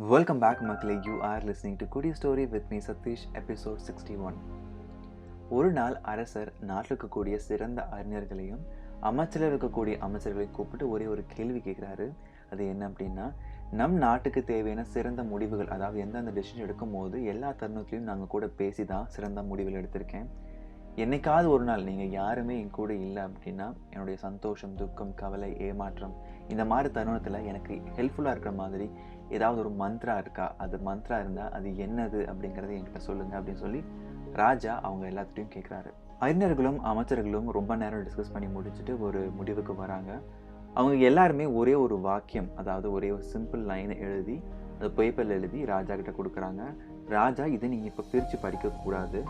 Welcome back மக்களே. You are listening to குடி story with me Sathish, episode 61. ஒரு நாள் அரசர் நாட்டில் இருக்கக்கூடிய சிறந்த அறிஞர்களையும் அமைச்சரில் இருக்கக்கூடிய அமைச்சர்களையும் கூப்பிட்டு ஒரே ஒரு கேள்வி கேட்குறாரு. அது என்ன அப்படின்னா, நம் நாட்டுக்கு தேவையான சிறந்த முடிவுகள், அதாவது எந்தெந்த டெசிஷன் எடுக்கும் போது எல்லா தருணத்துலையும் நாங்கள் கூட பேசி தான் சிறந்த முடிவுகள் எடுத்திருக்கேன். என்னைக்காவது ஒரு நாள் நீங்கள் யாருமே என் கூட இல்லை அப்படின்னா என்னுடைய சந்தோஷம், துக்கம், கவலை, ஏமாற்றம் இந்த மாதிரி தருணத்தில் எனக்கு ஹெல்ப்ஃபுல்லாக இருக்கிற மாதிரி ஏதாவது ஒரு மந்த்ரா இருக்கா? அது மந்த்ரா இருந்தால் அது என்னது அப்படிங்கிறத என்கிட்ட சொல்லுங்கள் அப்படின்னு சொல்லி ராஜா அவங்க எல்லாத்துட்டையும் கேட்குறாரு. அறிஞர்களும் அமைச்சர்களும் ரொம்ப நேரம் டிஸ்கஸ் பண்ணி முடிச்சுட்டு ஒரு முடிவுக்கு வராங்க. அவங்க எல்லாருமே ஒரே ஒரு வாக்கியம், அதாவது ஒரே ஒரு சிம்பிள் லைனை எழுதி அது பேப்பரில் எழுதி ராஜா கிட்ட கொடுக்குறாங்க. ராஜா, இதை நீங்கள் இப்போ பிரித்து படிக்கக்கூடாது.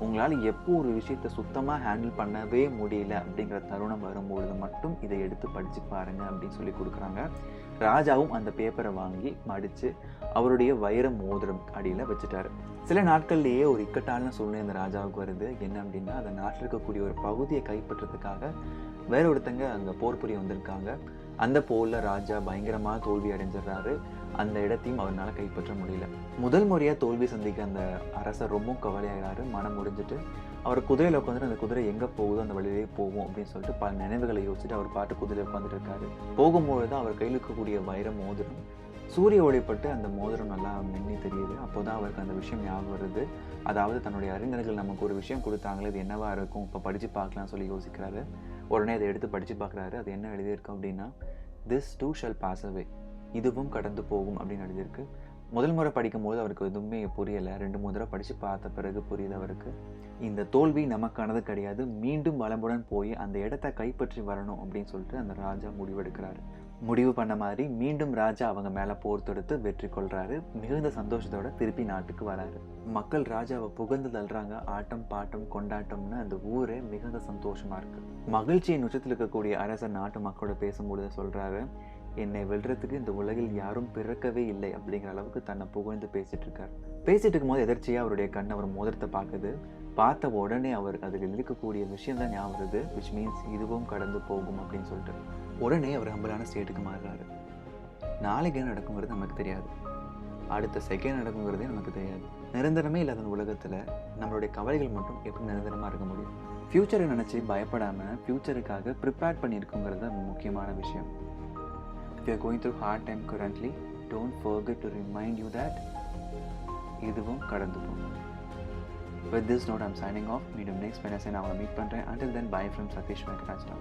உங்களால் எப்போ ஒரு விஷயத்தை சுத்தமாக ஹேண்டில் பண்ணவே முடியல அப்படிங்கிற தருணம் வரும்பொழுது மட்டும் இதை எடுத்து படித்து பாருங்கள் அப்படின்னு சொல்லி கொடுக்குறாங்க. ராஜாவும் அந்த பேப்பரை வாங்கி மடித்து அவருடைய வைர மோதிரம் அடியில் வச்சுட்டாரு. சில நாட்கள்லேயே ஒரு இக்கட்டான சூழ்நிலை அந்த ராஜாவுக்கு வருது. என்ன அப்படின்னா, அந்த நாட்டில் இருக்கக்கூடிய ஒரு பகுதியை கைப்பற்றதுக்காக வேற ஒருத்தங்க அங்கே போர் புரிய வந்திருக்காங்க. அந்த போரில் ராஜா பயங்கரமாக தோல்வி அடைஞ்சிடறாரு. அந்த இடத்தையும் அவரால் கைப்பற்ற முடியல. முதல் முறையாக தோல்வி சந்திக்க அந்த அரசர் ரொம்ப கவலையாகிறாரு. மனம் முடிஞ்சிட்டு அவர் குதிரையில் உட்காந்துட்டு அந்த குதிரை எங்கே போகுதோ அந்த வழியிலே போகும் அப்படின்னு சொல்லிட்டு பல நினைவுகளை யோசிச்சுட்டு அவர் பாட்டு குதிரையில் உட்காந்துட்டு இருக்காரு. போகும்பொழுது அவர் கையில் இருக்கக்கூடிய வைர மோதிரம் சூரிய ஒளிப்பட்டு அந்த மோதிரம் நல்லா மின்னி தெரியுது. அப்போதான் அவருக்கு அந்த விஷயம் ஞாபகம் வருது. அதாவது தன்னுடைய அறிஞர்கள் நமக்கு ஒரு விஷயம் கொடுத்தாங்களே, இது என்னவா இருக்கும், இப்போ படித்து பார்க்கலாம்னு சொல்லி யோசிக்கிறாரு. உடனே அதை எடுத்து படித்து பார்க்குறாரு. அது என்ன எழுதியிருக்கு அப்படின்னா, this too shall pass away, இதுவும் கடந்து போகும் அப்படின்னு எழுதியிருக்கு. முதல் முறை படிக்கும்போது அவருக்கு எதுவுமே புரியலை. 2-3 தடவை படித்து பார்த்த பிறகு புரியுது அவருக்கு, இந்த தோல்வி நமக்கானது கிடையாது, மீண்டும் வளமுடன் போய் அந்த இடத்த கைப்பற்றி வரணும் அப்படின்னு சொல்லிட்டு அந்த ராஜா முடிவெடுக்கிறாரு. முடிவு பண்ண மாதிரி மீண்டும் ராஜா அவங்க மேலே போர் தொடுத்து வெற்றி கொள்கிறாரு. மிகுந்த சந்தோஷத்தோட திருப்பி நாட்டுக்கு வராரு. மக்கள் ராஜாவை புகழ்ந்து தள்ளுறாங்க. ஆட்டம் பாட்டம் கொண்டாட்டம்னு அந்த ஊரே மிகுந்த சந்தோஷமா இருக்கு. மகிழ்ச்சியின் உச்சத்தில் இருக்கக்கூடிய அரசர் நாட்டு மக்களோட பேசும்பொழுது சொல்றாரு, என்னை வெல்றதுக்கு இந்த உலகில் யாரும் பிறக்கவே இல்லை அப்படிங்கிற அளவுக்கு தன்னை புகழ்ந்து பேசிட்டு இருக்காரு. பேசிட்டு இருக்கும்போது எதிர்ச்சியாக அவருடைய கண் அவர் மோதிரத்தை பார்க்குது. பார்த்த உடனே அவர் அதில் இருக்கக்கூடிய விஷயம் தான் ஞாபகம் வருது. விச் மீன்ஸ் இதுவும் கடந்து போகும் அப்படின்னு சொல்லிட்டு உடனே அவர் ஹம்பிளான ஸ்டேட்டுக்கு மாறுறாரு. நாளைக்கு என்ன நடக்குங்கிறது நமக்கு தெரியாது, அடுத்த செகண்ட் நடக்குங்கிறதே நமக்கு தெரியாது. நிரந்தரமே இல்லாத அந்த உலகத்தில் நம்மளுடைய கவலைகள் மட்டும் எப்படி நிரந்தரமாக இருக்க முடியும்? ஃப்யூச்சரை நினச்சி பயப்படாமல் ஃப்யூச்சருக்காக ப்ரிப்பேர் பண்ணியிருக்குங்கிறது முக்கியமான விஷயம். If you are going through hard time currently, don't forget to remind you that இதுவும் கடந்து போகும். With this note, I'm signing off. Meet you next Wednesday. நான் உங்களை மீட் பண்ணுறேன். Until then, bye from Satish Venkatachtam.